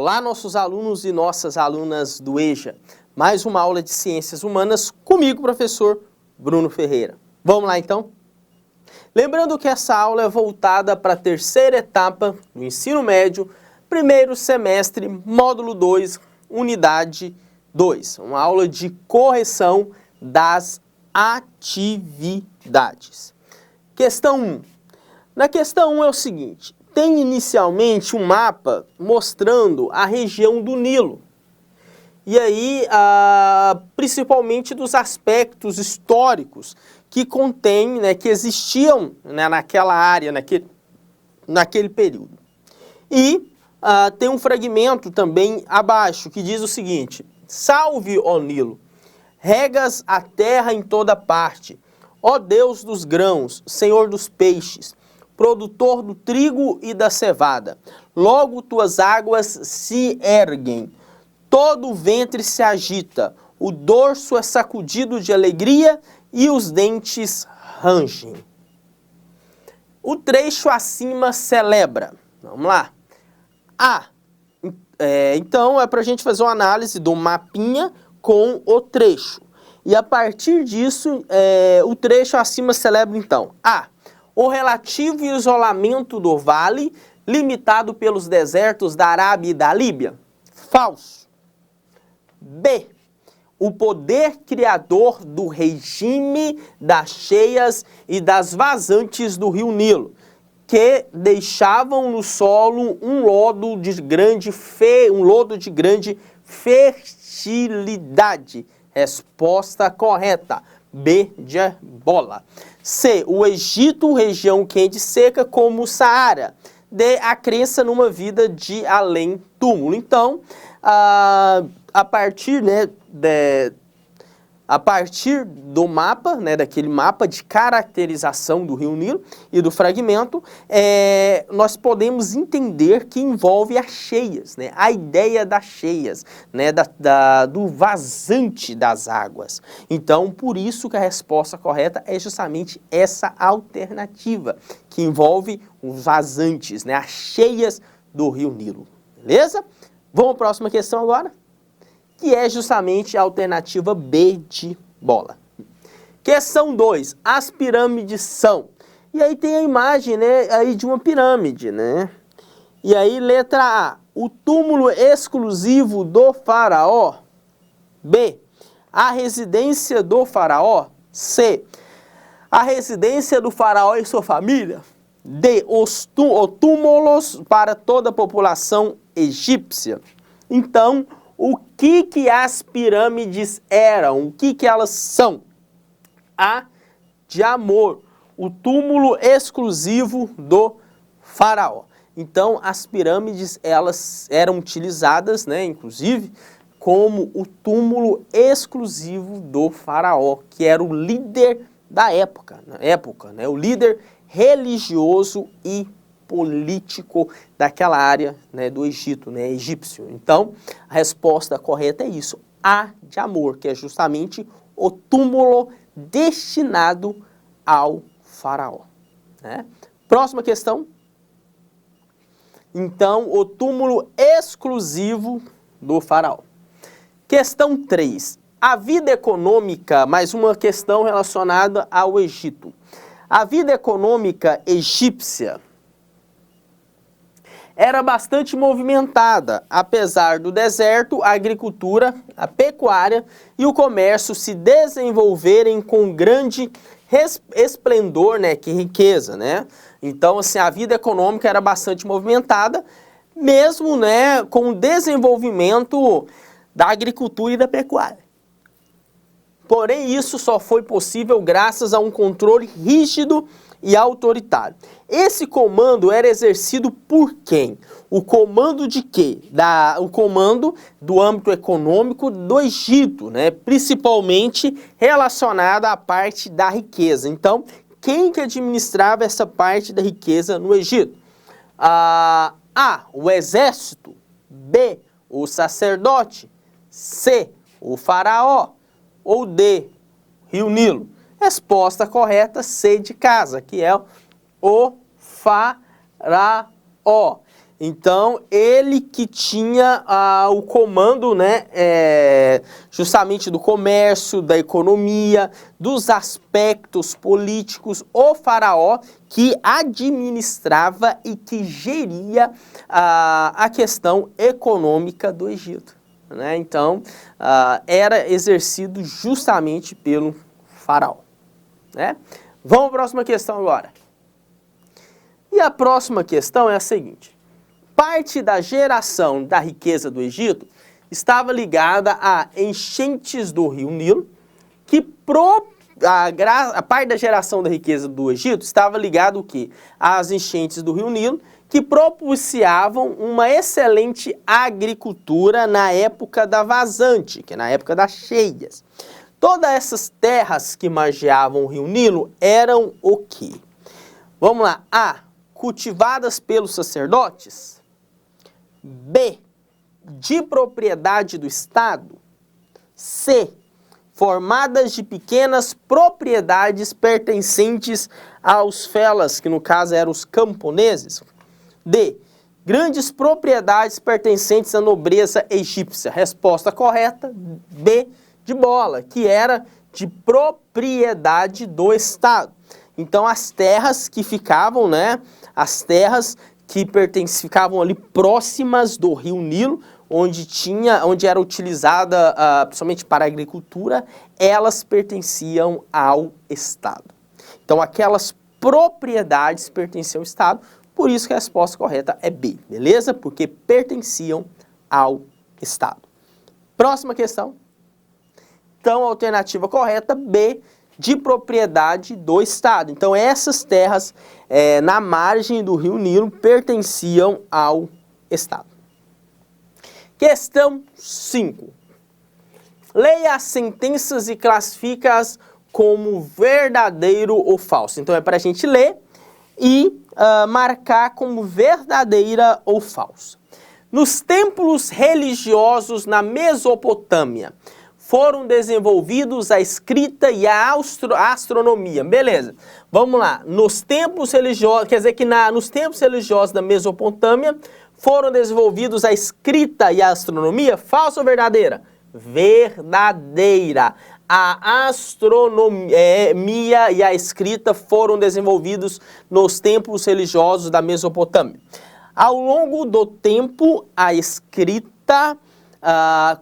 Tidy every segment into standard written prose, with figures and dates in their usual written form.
Olá, nossos alunos e nossas alunas do EJA. Mais uma aula de Ciências Humanas comigo, professor Bruno Ferreira. Vamos lá, então? Lembrando que essa aula é voltada para a terceira etapa do ensino médio, primeiro semestre, módulo 2, unidade 2. Uma aula de correção das atividades. Questão 1. Na questão 1 é o seguinte: tem inicialmente um mapa mostrando a região do Nilo. E aí, principalmente dos aspectos históricos que contém, que existiam, naquela área, naquele período. E tem um fragmento também abaixo que diz o seguinte: salve, ó Nilo, regas a terra em toda parte, ó Deus dos grãos, Senhor dos peixes, produtor do trigo e da cevada. Logo tuas águas se erguem, todo o ventre se agita, o dorso é sacudido de alegria e os dentes rangem. O trecho acima celebra. Vamos lá. Então é para a gente fazer uma análise do mapinha com o trecho. E a partir disso, o trecho acima celebra então: A. O relativo isolamento do vale, limitado pelos desertos da Arábia e da Líbia. Falso. B. O poder criador do regime das cheias e das vazantes do rio Nilo, que deixavam no solo um lodo de grande fertilidade. Resposta correta. B de bola. C. O Egito, região quente e seca como o Saara. D. A crença numa vida de além-túmulo. Então, a partir do mapa, daquele mapa de caracterização do rio Nilo e do fragmento, nós podemos entender que envolve as cheias, a ideia das cheias, do vazante das águas. Então, por isso que a resposta correta é justamente essa alternativa, que envolve os vazantes, as cheias do rio Nilo. Beleza? Vamos à próxima questão agora, que é justamente a alternativa B de bola. Questão 2. As pirâmides são. E aí tem a imagem, aí de uma pirâmide, E aí, letra A. O túmulo exclusivo do faraó. B. A residência do faraó. C. A residência do faraó e sua família. D. Os túmulos para toda a população egípcia. Então, o que as pirâmides eram? O que elas são? A de Amor, o túmulo exclusivo do faraó. Então, as pirâmides, elas eram utilizadas, inclusive, como o túmulo exclusivo do faraó, que era o líder da época, o líder religioso e político daquela área, do Egito, egípcio. Então, a resposta correta é isso, A de Amor, que é justamente o túmulo destinado ao faraó. Próxima questão. Então, o túmulo exclusivo do faraó. Questão 3. A vida econômica, mais uma questão relacionada ao Egito. A vida econômica egípcia era bastante movimentada, apesar do deserto, a agricultura, a pecuária e o comércio se desenvolverem com grande esplendor, que riqueza, Então, assim, a vida econômica era bastante movimentada, mesmo, com o desenvolvimento da agricultura e da pecuária. Porém, isso só foi possível graças a um controle rígido e autoritário. Esse comando era exercido por quem? O comando de quê? O comando do âmbito econômico do Egito, principalmente relacionado à parte da riqueza. Então, quem que administrava essa parte da riqueza no Egito? A. O exército. B. O sacerdote. C. O faraó. Ou D. Rio Nilo. Resposta correta, C de casa, que é o faraó. Então, ele que tinha o comando, né, justamente do comércio, da economia, dos aspectos políticos, o faraó que administrava e que geria a questão econômica do Egito, né? Então, era exercido justamente pelo faraó, né? Vamos à próxima questão agora. E a próxima questão é a seguinte: parte da geração da riqueza do Egito estava ligada a enchentes do rio Nilo, a parte da geração da riqueza do Egito estava ligada o quê? Às enchentes do rio Nilo, que propiciavam uma excelente agricultura na época da vazante, que é na época das cheias. Todas essas terras que margeavam o rio Nilo eram o quê? Vamos lá. A. Cultivadas pelos sacerdotes. B. De propriedade do Estado. C. Formadas de pequenas propriedades pertencentes aos felas, que no caso eram os camponeses. D. Grandes propriedades pertencentes à nobreza egípcia. Resposta correta, B de bola, que era de propriedade do Estado. Então as terras que ficavam, né, as terras que ficavam ali próximas do rio Nilo, onde era utilizada principalmente para a agricultura, elas pertenciam ao Estado. Então aquelas propriedades pertenciam ao Estado, por isso que a resposta correta é B, beleza? Porque pertenciam ao Estado. Próxima questão. Então a alternativa correta, B, de propriedade do Estado. Então essas terras na margem do rio Nilo pertenciam ao Estado. Questão 5. Leia as sentenças e classifica-as como verdadeiro ou falso. Então é para a gente ler e marcar como verdadeira ou falsa. Nos templos religiosos na Mesopotâmia, foram desenvolvidos a escrita e a astronomia. Beleza, vamos lá. Nos templos religiosos, quer dizer que nos templos religiosos da Mesopotâmia, foram desenvolvidos a escrita e a astronomia? Falsa ou verdadeira? Verdadeira. A astronomia e a escrita foram desenvolvidos nos templos religiosos da Mesopotâmia. Ao longo do tempo, a escrita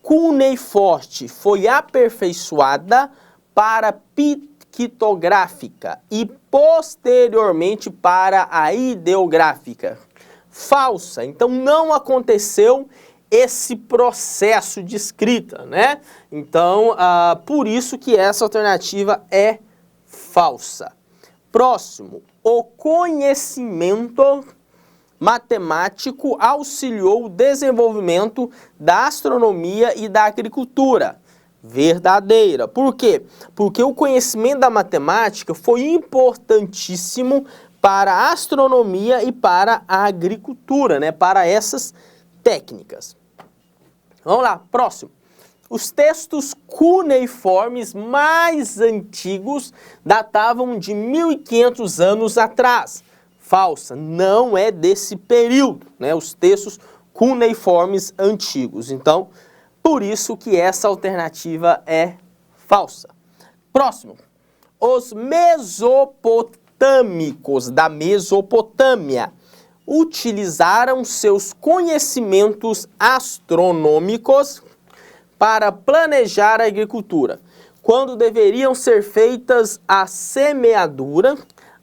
cuneiforme foi aperfeiçoada para pictográfica e posteriormente para a ideográfica. Falsa. Então não aconteceu esse processo de escrita, né? Então, por isso que essa alternativa é falsa. Próximo. O conhecimento matemático auxiliou o desenvolvimento da astronomia e da agricultura. Verdadeira. Por quê? Porque o conhecimento da matemática foi importantíssimo para a astronomia e para a agricultura, né? Para essas técnicas. Vamos lá, próximo. Os textos cuneiformes mais antigos datavam de 1500 anos atrás. Falsa, não é desse período, né? Os textos cuneiformes antigos. Então, por isso que essa alternativa é falsa. Próximo. Os mesopotâmicos da Mesopotâmia utilizaram seus conhecimentos astronômicos para planejar a agricultura, quando deveriam ser feitas a semeadura,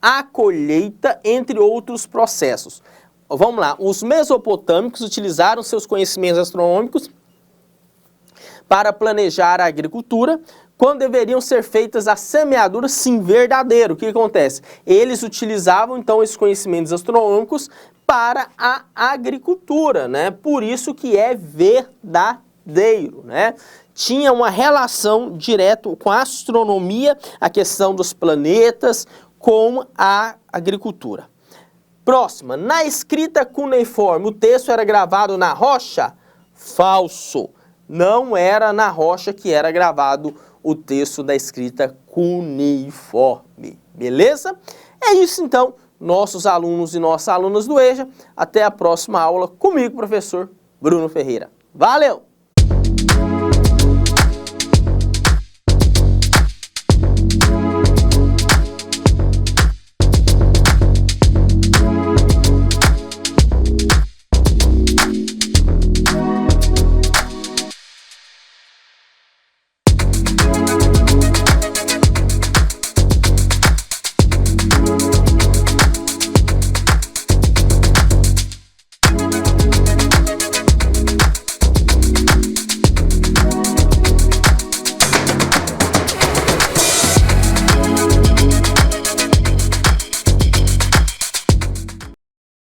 a colheita, entre outros processos. Vamos lá, os mesopotâmicos utilizaram seus conhecimentos astronômicos para planejar a agricultura, quando deveriam ser feitas as semeaduras, sim, verdadeiro. O que acontece? Eles utilizavam, então, esses conhecimentos astronômicos para a agricultura, né? Por isso que é verdadeiro, né? Tinha uma relação direta com a astronomia, a questão dos planetas, com a agricultura. Próxima. Na escrita cuneiforme, o texto era gravado na rocha? Falso. Não era na rocha que era gravado o texto da escrita cuneiforme. Beleza? É isso então nossos alunos e nossas alunas do EJA. Até a próxima aula comigo, professor Bruno Ferreira. Valeu!